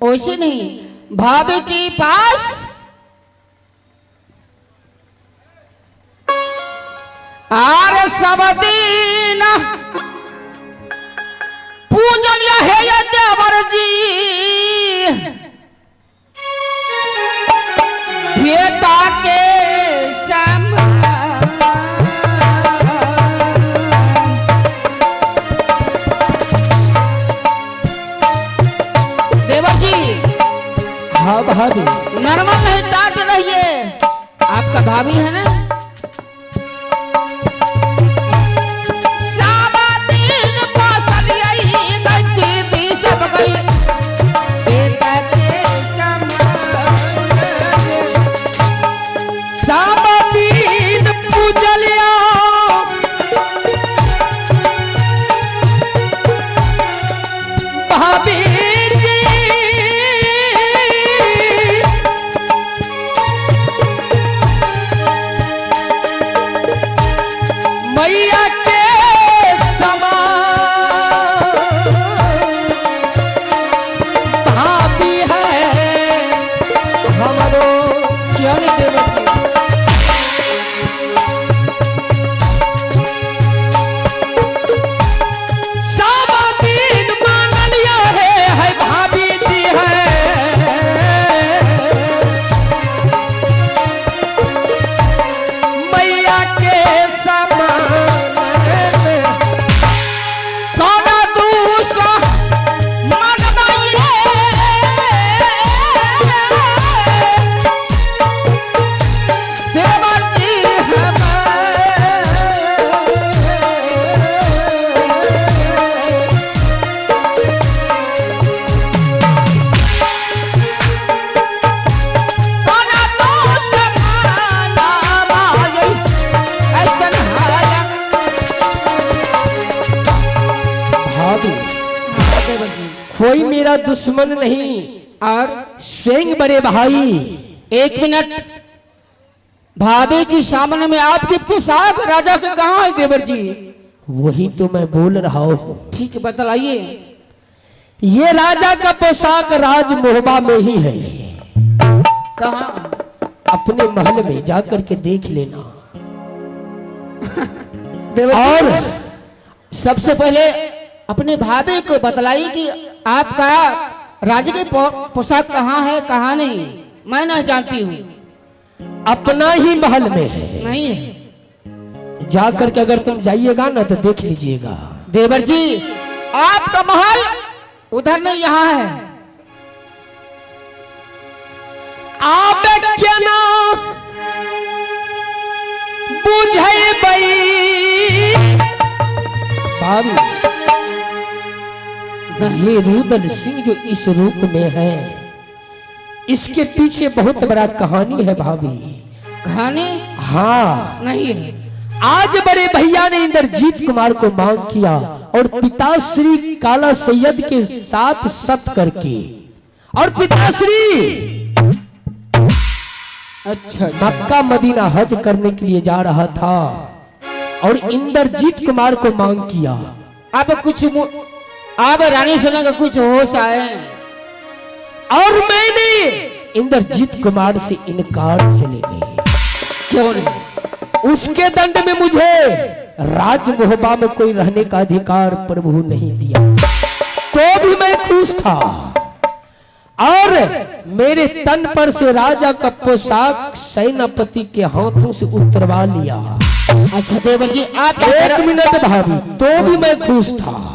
वैसे नहीं, भाभी के पास आर सब दिन पूजन है ये देवर जी, बेटा के देवर जी। हाँ भाभी। नॉर्मल नहीं, डांट रहिए, आपका भाभी है ना। कोई मेरा दुश्मन नहीं और सिंह बड़े भाई। एक मिनट, भाभी के सामने में आपकी पोशाक राजा के कहाँ है देवर जी? वही तो मैं बोल रहा हूँ। ठीक है, बतलाइए। ये राजा का पोशाक राज मोहबा में ही है। कहाँ? अपने महल में जाकर के देख लेना। और सबसे पहले अपने भाभी को बतलाइए कि आपका राजा के पोशाक कहाँ है कहाँ नहीं। मैं नहीं जानती हूँ। अपना ही महल में है। नहीं है? जाकर के अगर तुम जाइएगा ना तो देख लीजिएगा। देवर जी, आपका महल उधर नहीं, यहाँ है। आप क्या ना बुझे भाभी, ये रुदल सिंह जो इस रूप में है, इसके पीछे बहुत बड़ा कहानी है भाभी। कहानी? हाँ। नहीं है। आज बड़े भैया ने इंद्रजीत कुमार को मांग किया और पिताश्री काला सैयद के साथ सत करके, और पिताश्री अच्छा मक्का मदीना हज करने के लिए जा रहा था और इंद्रजीत कुमार को मांग किया। अब कुछ अब रानी सुना का कुछ होश आए और मैंने इंद्रजीत कुमार से इनकार चले गए। क्यों नहीं? उसके दंड में मुझे राज मोहबा में कोई रहने का अधिकार प्रभु नहीं दिया, तो भी मैं खुश था। और मेरे तन पर से राजा का पोशाक सेनापति के हाथों से उतरवा लिया। अच्छा देवर जी, आप एक मिनट भाभी, तो भी मैं खुश था।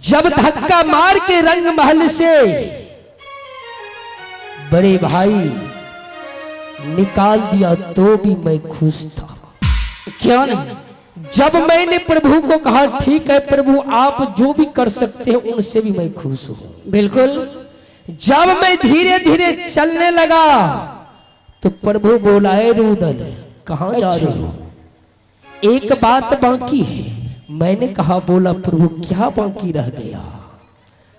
जब धक्का मार के रंग महल से बड़े भाई निकाल दिया तो भी मैं खुश था। क्यों नहीं? जब मैंने प्रभु को कहा ठीक है प्रभु आप जो भी कर सकते हैं उनसे भी मैं खुश हूं। बिल्कुल। जब मैं धीरे धीरे चलने लगा तो प्रभु बोला है रुदल कहां जा रहे हो? एक बात बाकी है। मैंने कहा बोला प्रभु क्या बाकी रह गया?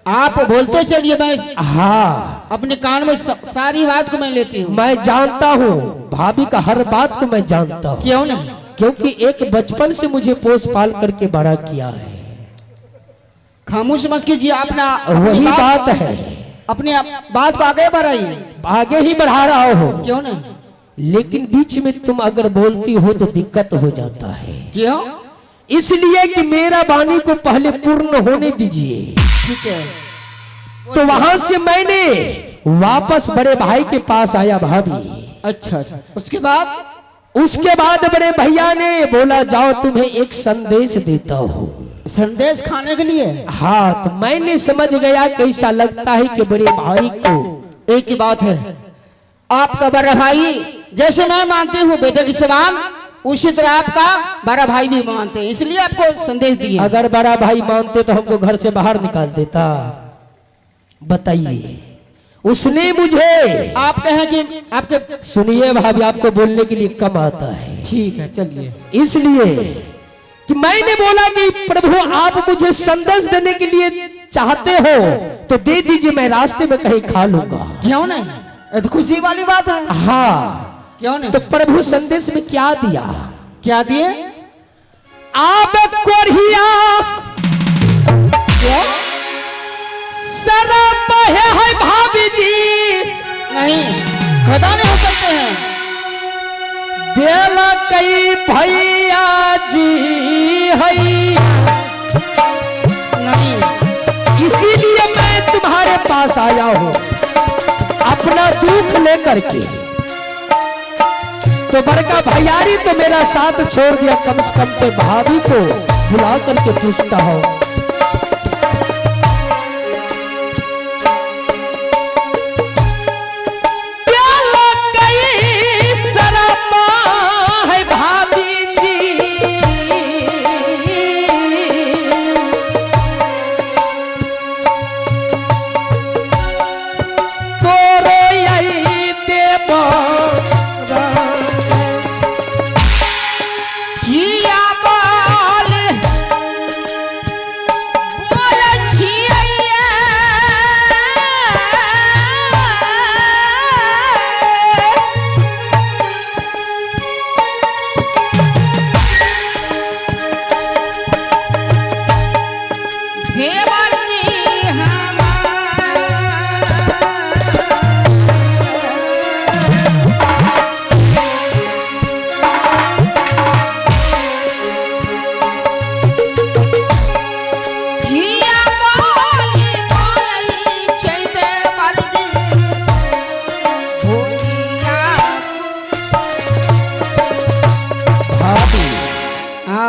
आप बोलते चलिए, मैं हाँ अपने कान में सारी बात को मैं लेती हूँ। मैं जानता हूँ भाभी का हर बात को मैं जानता हूँ। क्यों नहीं? क्योंकि एक बचपन से मुझे पोस पाल करके बड़ा किया है। खामोश मत कीजिए, अपना वही बात है, अपनी बात को आगे बढ़ाइए। आगे ही बढ़ा रहा हो। क्यों नहीं? लेकिन बीच में तुम अगर बोलती हो तो दिक्कत हो जाता है। क्यों? इसलिए कि मेरा वाणी को पहले पूर्ण होने दीजिए। ठीक है। तो वहां से मैंने वापस बड़े भाई के पास आया भाभी। अच्छा अच्छा। उसके बाद बड़े भैया ने बोला जाओ तुम्हें एक संदेश देता हूँ। संदेश खाने के लिए? हाँ, तो मैंने समझ गया कैसा लगता है कि बड़े भाई को। एक ही बात है, आपका बड़ा भाई जैसे मैं मानती हूँ बेटे की समान, उसी तरह आपका बड़ा भाई भी मानते हैं, इसलिए आपको संदेश दिए। अगर बड़ा भाई मानते तो हमको घर से बाहर निकाल देता। बताइए, उसने मुझे, आप कहें कि आपके, सुनिए भाभी, आपको बोलने के लिए कम आता है। ठीक है चलिए। इसलिए कि मैंने बोला कि प्रभु आप मुझे संदेश देने के लिए चाहते हो तो दे दीजिए, मैं रास्ते में कहीं खा लूंगा। क्यों नहीं? ये तो खुशी वाली बात है। हाँ, क्यों नहीं? तो प्रभु संदेश में क्या दिया? क्या दिए? आप कोरिया शराब है भाभी जी। नहीं, खड़ा नहीं हो सकते हैं। देला कई भैया जी है नहीं, इसीलिए मैं तुम्हारे पास आया हूँ अपना दुख लेकर के। तो बड़का भैयारी तो मेरा साथ छोड़ दिया, कम से कम तो भाभी को बुला करके पूछता हूँ।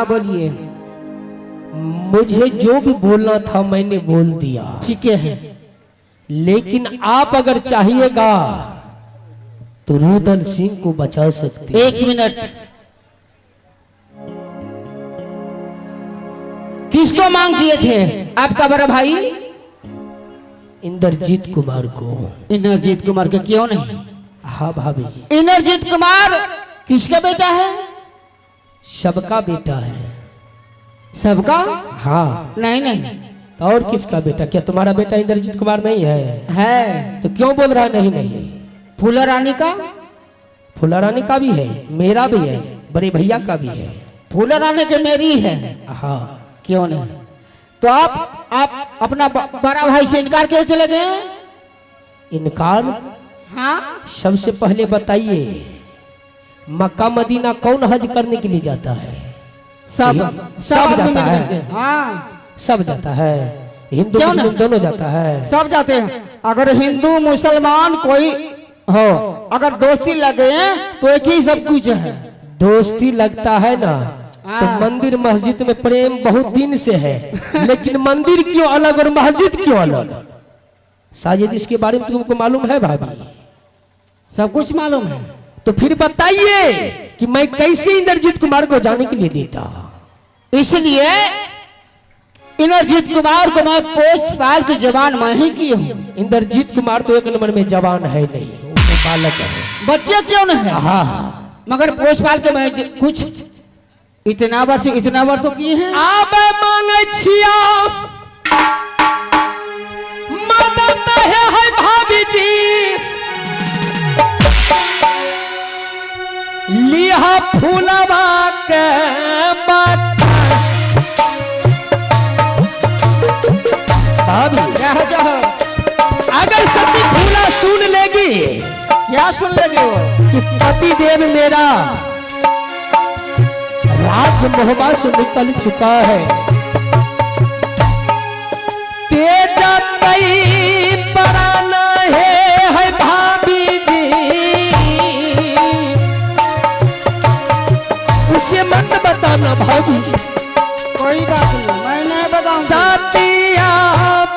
बोलिए। मुझे जो भी बोलना था मैंने बोल दिया। ठीक है, लेकिन आप अगर चाहिएगा तो रुदल सिंह को बचा सकते। एक मिनट, किसको मांग किए थे? आपका बड़ा भाई इंद्रजीत कुमार को। इंद्रजीत कुमार के? क्यों नहीं? हाँ भाभी। इंद्रजीत कुमार किसका बेटा है? सबका बेटा है। सबका? हाँ। नहीं नहीं, तो और किसका बेटा? क्या तुम्हारा बेटा इंद्रजीत कुमार नहीं है? है। तो क्यों बोल रहा नहीं? नहीं, फूला रानी का? फूला रानी का भी है, मेरा भी है, बड़े भैया का भी है। फूला रानी के मेरी है। हाँ। क्यों नहीं? तो आप अपना बड़ा भाई से इनकार क्यों चले गए? इनकार? हाँ, सबसे पहले बताइए, मक्का मदीना कौन हज करने के लिए जाता है? सब जाता है। हाँ, सब जाता है, हिंदू मुस्लिम दोनों जाता है। सब जाते हैं। अगर हिंदू मुसलमान कोई हो, अगर दोस्ती लगे तो एक ही सब कुछ है। दोस्ती लगता है ना, तो मंदिर मस्जिद में प्रेम बहुत दिन से है, लेकिन मंदिर क्यों अलग और मस्जिद क्यों अलग? शायद इसके बारे में तुमको मालूम है भाभी? सब कुछ मालूम है। तो फिर बताइए कि मैं कैसे इंद्रजीत कुमार को जाने के लिए देता? इसलिए इंद्रजीत कुमार को मैं पोस्ट पाल की जवान मैं ही की हूँ। इंद्रजीत कुमार तो एक नंबर में जवान है नहीं, वो बालक है। बच्चे क्यों नहीं है? हाँ, मगर पोस्ट पाल के मैं कुछ इतना बार तो किए हैं। आब मांगे छिया मदद है भाभी जी, लिहा फूलवा के बच्चा भाभी जाओ जाओ। अगर सती फूला सुन लेगी क्या सुन लगे वो? कि पति देव मेरा राज मोहबा से निकल चुका है, तेजा कई पराना है भाभी जी, उसे मत बताना भाभी जी। कोई बात नहीं, मैं नहीं बताऊंगा। सातिया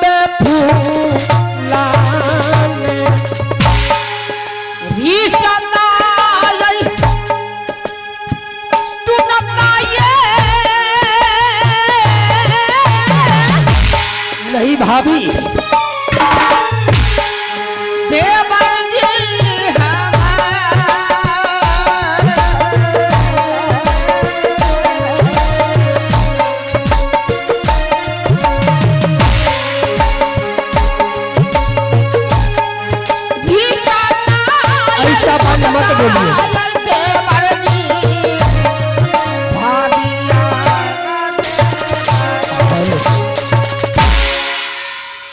में फूला नहीं भाभी, देवर जी ऐसा बात मत बोलिए।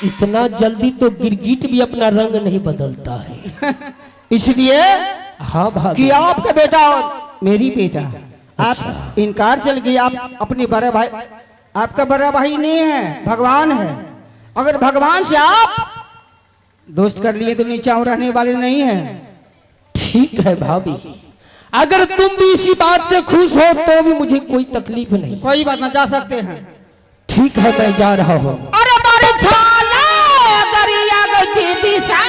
इतना जल्दी तो गिरगिट भी अपना रंग नहीं बदलता है। इसलिए हाँ भाभी, कि आपका बेटा और मेरी बेटा, आप इनकार चल गई। आप अपने बड़ा भाई, आपका बड़ा भाई नहीं है, भगवान है। अगर भगवान से आप दोस्त कर लिए तो नीचे रहने वाले नहीं है। ठीक है भाभी, अगर तुम भी इसी बात से खुश हो तो भी मुझे कोई तकलीफ नहीं। कोई बात ना, जा सकते हैं। ठीक है, मैं जा रहा हूँ। अरे बारी छाला दरिया गई दिशा